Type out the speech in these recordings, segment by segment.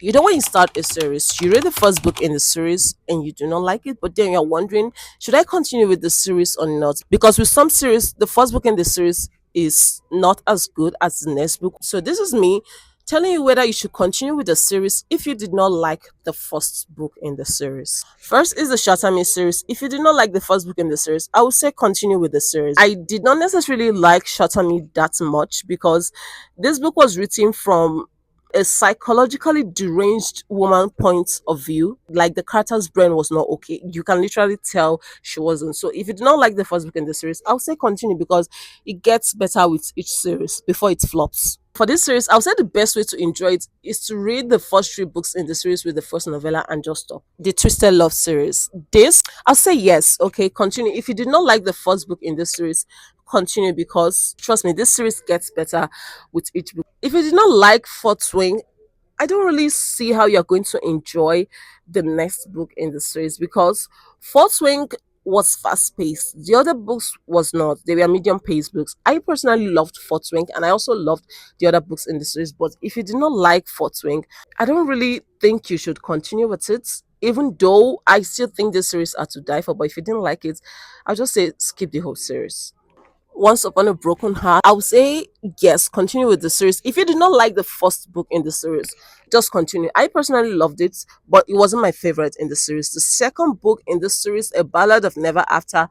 You know, when you start a series, you read the first book in the series and you do not like it, but then you're wondering, should I continue with the series or not? Because with some series, the first book in the series is not as good as the next book. So this is me telling you whether you should continue with the series if you did not like the first book in the series. First is the Shatami series. If you did not like the first book in the series, I would say continue with the series. I did not necessarily like Shatami that much because this book was written from a psychologically deranged woman point of view. Like the character's brain was not okay. You can literally tell she wasn't. So if you do not like the first book in the series, I'll say continue because it gets better with each series before it flops. For this series, I'll say the best way to enjoy it is to read the first three books in the series with the first novella and just stop. The Twisted Love series. This, I'll say yes, okay, continue. If you did not like the first book in this series, continue because trust me, this series gets better with each book. If you did not like Fourth Wing, I don't really see how you're going to enjoy the next book in the series because Fourth Wing was fast paced. The other books was not. They were medium paced books. I personally loved Fourth Wing and I also loved the other books in the series. But if you did not like Fourth Wing, I don't really think you should continue with it. Even though I still think this series are to die for, but if you didn't like it, I'll just say skip the whole series. Once Upon a Broken Heart, I would say yes, continue with the series. If you did not like the first book in the series, just continue. I personally loved it, but it wasn't my favorite in the series. The second book in the series, A Ballad of Never After,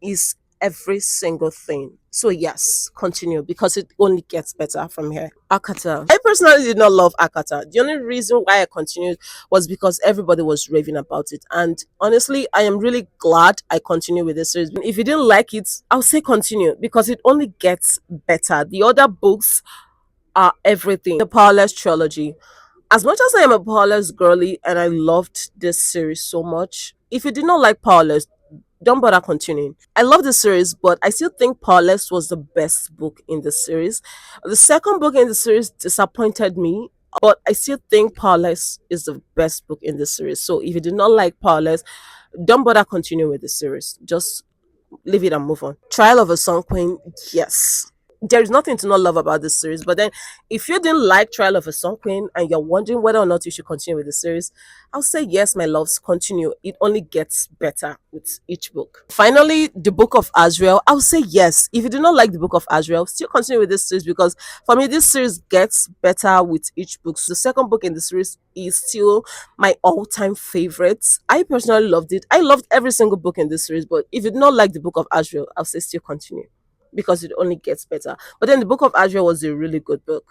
is every single thing. So yes, continue because it only gets better from here. Akata. I personally did not love Akata. The only reason why I continued was because everybody was raving about it. And honestly, I am really glad I continue with this series. If you didn't like it, I'll say continue because it only gets better. The other books are everything. The Powerless trilogy. As much as I am a Powerless girly and I loved this series so much, if you did not like Powerless, don't bother continuing. I love the series, but I still think Powerless was the best book in the series. The second book in the series disappointed me, but I still think Powerless is the best book in the series. So if you did not like Powerless, don't bother continuing with the series. Just leave it and move on. Trial of a Song Queen, yes. There is nothing to not love about this series, but then if you didn't like Trial of a Song Queen and you're wondering whether or not you should continue with the series, I'll say yes, my loves, continue. It only gets better with each book. Finally, the Book of Azrael, I'll say yes. If you do not like the Book of Azrael, still continue with this series because for me, this series gets better with each book. So the second book in the series is still my all-time favorite. I personally loved it. I loved every single book in this series, but if you do not like the Book of Azrael, I'll say still continue because it only gets better. But then the Book of Azrael was a really good book.